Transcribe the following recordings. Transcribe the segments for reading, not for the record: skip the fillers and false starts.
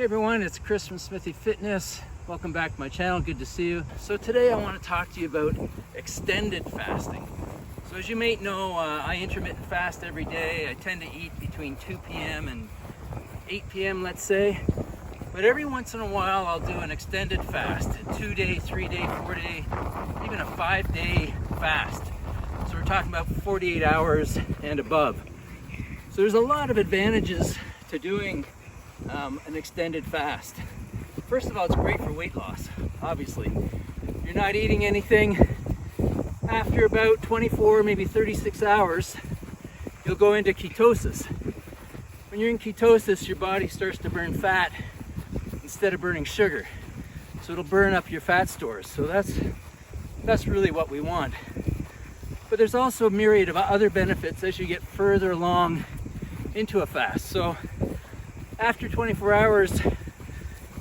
Hey everyone, it's Chris from Smithy Fitness. Welcome back to my channel, good to see you. So today I want to talk to you about extended fasting. So as you may know, I intermittent fast every day. I tend to eat between 2 p.m. and 8 p.m. let's say. But every once in a while I'll do an extended fast, a 2-day, 3-day, 4-day, even a 5-day fast. So we're talking about 48 hours and above. So there's a lot of advantages to doing an extended fast. First of all, it's great for weight loss, obviously. You're not eating anything. After about 24, maybe 36 hours, you'll go into ketosis. When you're in ketosis, your body starts to burn fat instead of burning sugar. So it'll burn up your fat stores. So that's really what we want. But there's also a myriad of other benefits as you get further along into a fast. So after 24 hours,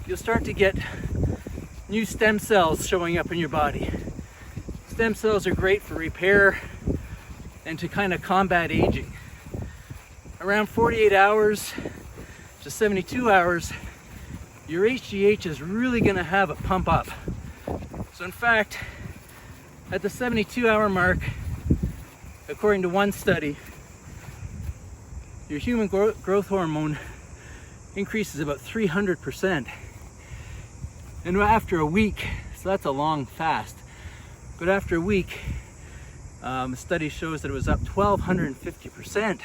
you'll start to get new stem cells showing up in your body. Stem cells are great for repair and to kind of combat aging. Around 48 hours to 72 hours, your HGH is really going to have a pump up. So in fact, at the 72-hour mark, according to one study, your human growth hormone increases about 300%. And after a week, so that's a long fast, but after a week, a study shows that it was up 1,250%.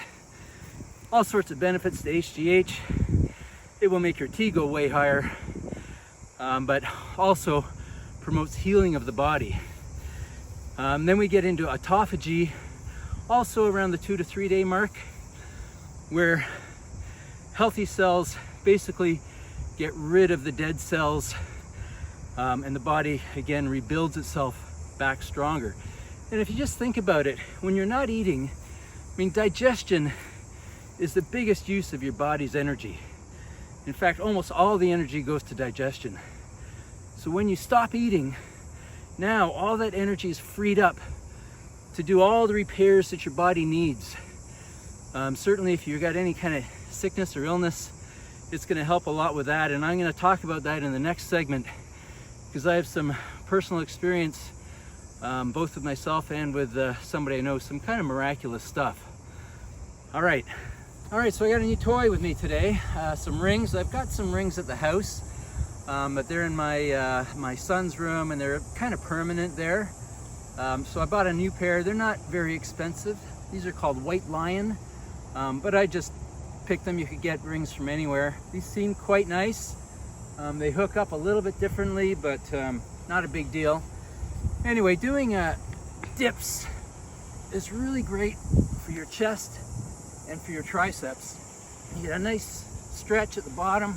All sorts of benefits to HGH. It will make your T go way higher, but also promotes healing of the body. Then we get into autophagy, also around the 2 to 3 day mark, where healthy cells basically get rid of the dead cells, and the body again rebuilds itself back stronger. And if you just think about it, when you're not eating, I mean, digestion is the biggest use of your body's energy. In fact, almost all the energy goes to digestion. So when you stop eating, now all that energy is freed up to do all the repairs that your body needs. Certainly if you've got any kind of sickness or illness, it's going to help a lot with that, and I'm going to talk about that in the next segment because I have some personal experience, both with myself and with somebody I know, some kind of miraculous stuff. All right, so I got a new toy with me today, some rings. I've got some rings at the house, but they're in my son's room and they're kind of permanent there. So I bought a new pair. They're not very expensive. These are called White Lion, but I just picked them. You could get rings from anywhere. These seem quite nice. They hook up a little bit differently, but not a big deal. Anyway, doing dips is really great for your chest and for your triceps. You get a nice stretch at the bottom.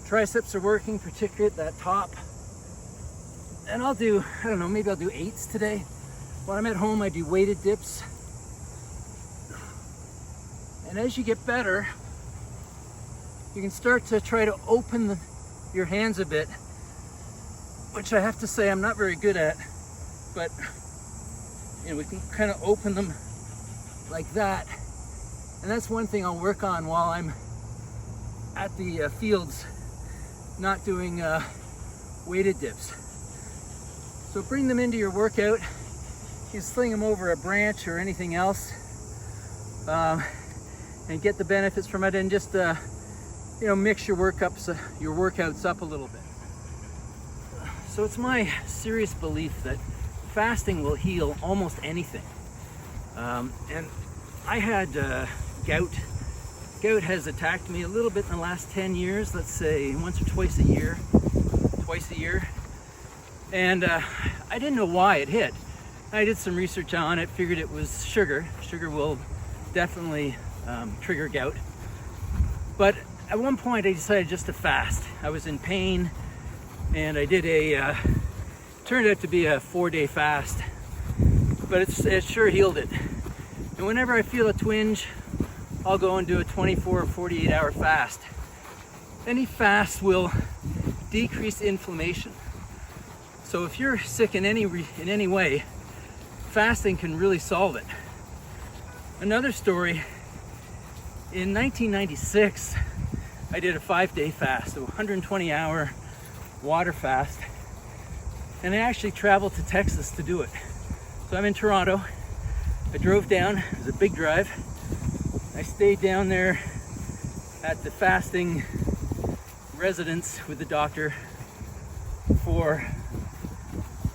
Triceps are working, particularly at that top. And I'll do, I don't know, maybe I'll do 8s today. When I'm at home, I do weighted dips. And as you get better, you can start to try to open your hands a bit, which I have to say I'm not very good at, but you know, we can kind of open them like that. And that's one thing I'll work on while I'm at the fields, not doing weighted dips. So bring them into your workout. You can sling them over a branch or anything else, and get the benefits from it, and just you know, mix your workouts up a little bit. So it's my serious belief that fasting will heal almost anything. And I had gout. Gout has attacked me a little bit in the last 10 years, let's say once or twice a year. And I didn't know why it hit. I did some research on it, figured it was sugar. Sugar will definitely trigger gout. But at one point I decided just to fast. I was in pain, and I did turned out to be a 4-day fast, but it sure healed it. And whenever I feel a twinge, I'll go and do a 24 or 48 hour fast. Any fast will decrease inflammation. So if you're sick in any way, fasting can really solve it. Another story, in 1996, I did a 5-day fast, a 120-hour water fast. And I actually traveled to Texas to do it. So I'm in Toronto. I drove down, it was a big drive. I stayed down there at the fasting residence with the doctor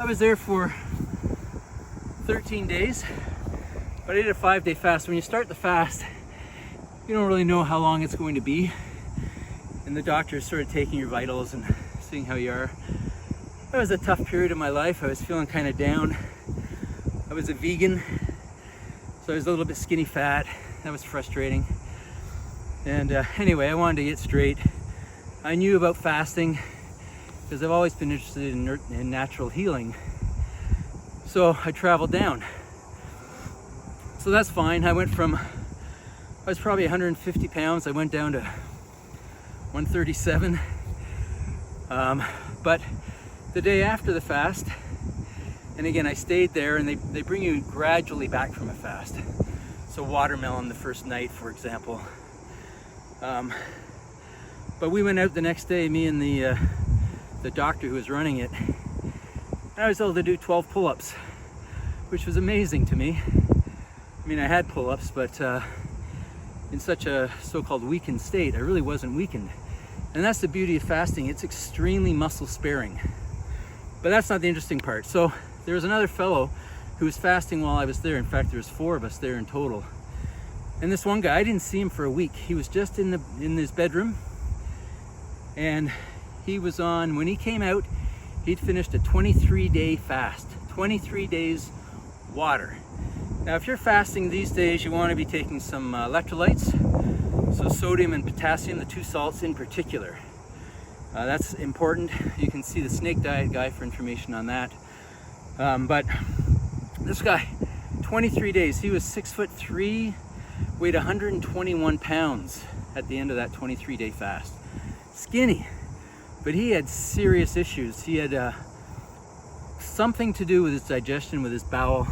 I was there for 13 days, but I did a 5-day fast. When you start the fast, you don't really know how long it's going to be. And the doctor is sort of taking your vitals and seeing how you are. That was a tough period of my life. I was feeling kind of down. I was a vegan, so I was a little bit skinny fat. That was frustrating. And anyway, I wanted to get straight. I knew about fasting because I've always been interested in natural healing. So I traveled down. So that's fine. I was probably 150 pounds. I went down to 137. But the day after the fast, and again, I stayed there, and they bring you gradually back from a fast. So watermelon the first night, for example. But we went out the next day, me and the doctor who was running it. And I was able to do 12 pull-ups, which was amazing to me. I mean, I had pull-ups, but in such a so-called weakened state, I really wasn't weakened. And that's the beauty of fasting. It's extremely muscle sparing. But that's not the interesting part. So there was another fellow who was fasting while I was there. In fact, there was 4 of us there in total. And this one guy, I didn't see him for a week. He was just in his bedroom. And he was on, when he came out, he'd finished a 23-day fast. 23 days water. Now, if you're fasting these days, you want to be taking some electrolytes. So sodium and potassium, the 2 salts in particular. That's important. You can see the Snake Diet guy for information on that. But this guy, 23 days, he was 6'3", weighed 121 pounds at the end of that 23-day fast. Skinny, but he had serious issues. He had something to do with his digestion, with his bowel,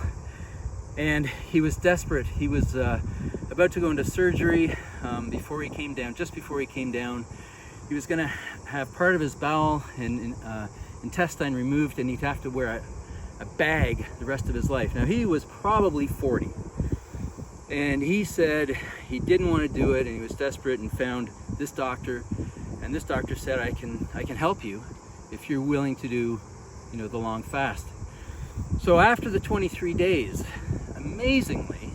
and he was desperate. He was about to go into surgery before he came down. Just before he came down, he was going to have part of his bowel and intestine removed, and he'd have to wear a bag the rest of his life. Now, he was probably 40, and he said he didn't want to do it, and he was desperate, and found this doctor. And this doctor said, I can help you if you're willing to do, the long fast. So after the 23 days, amazingly,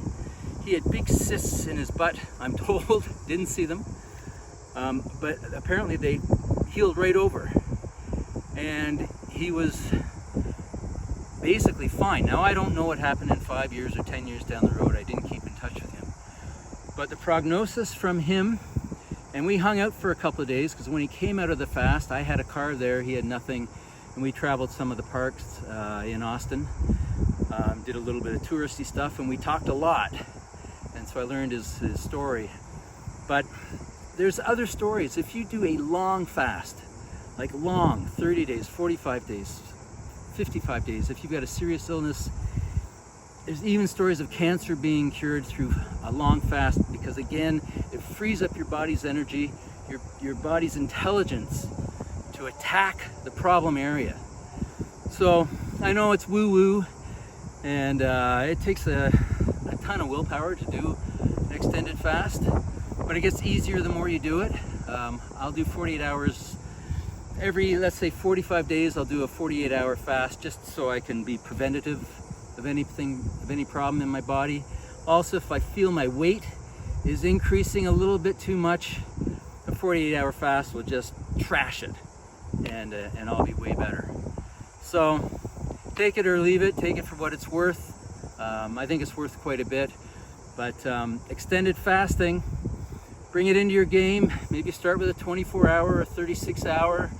he had big cysts in his butt, I'm told. Didn't see them. But apparently they healed right over. And he was basically fine. Now, I don't know what happened in 5 years or 10 years down the road. I didn't keep in touch with him. But the prognosis from him, and we hung out for a couple of days, because when he came out of the fast, I had a car there, he had nothing, and we traveled some of the parks in Austin, did a little bit of touristy stuff, and we talked a lot, and so I learned his story. But there's other stories. If you do a long fast, like long, 30 days, 45 days, 55 days, if you've got a serious illness, there's even stories of cancer being cured through a long fast, because again, it frees up your body's energy, your body's intelligence to attack the problem area. So I know it's woo-woo, and it takes a ton of willpower to do an extended fast, but it gets easier the more you do it. I'll do 48 hours every, let's say 45 days, I'll do a 48-hour fast, just so I can be preventative of any problem in my body. Also, if I feel my weight is increasing a little bit too much, a 48-hour fast will just trash it, and I'll be way better. So take it or leave it. Take it for what it's worth. I think it's worth quite a bit. But extended fasting, bring it into your game. Maybe start with a 24-hour or 36-hour.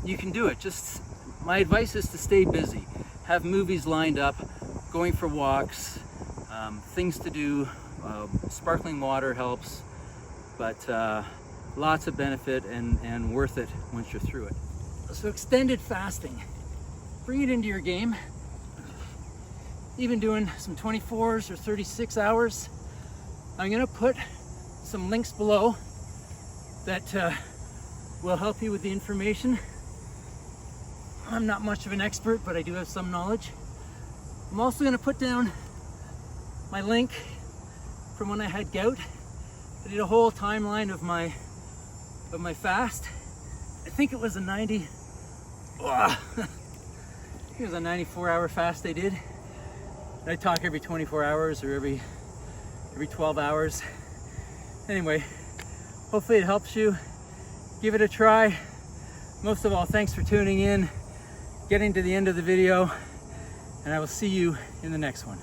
You can do it. Just my advice is to stay busy. Have movies lined up, going for walks, things to do. Sparkling water helps, but lots of benefit and worth it once you're through it. So extended fasting, bring it into your game. Even doing some 24s or 36 hours. I'm gonna put some links below that will help you with the information. I'm not much of an expert, but I do have some knowledge. I'm also going to put down my link from when I had gout. I did a whole timeline of my fast. I think it was a 94-hour fast I did. I talk every 24 hours or every 12 hours. Anyway, hopefully it helps you. Give it a try. Most of all, thanks for tuning in, getting to the end of the video, and I will see you in the next one.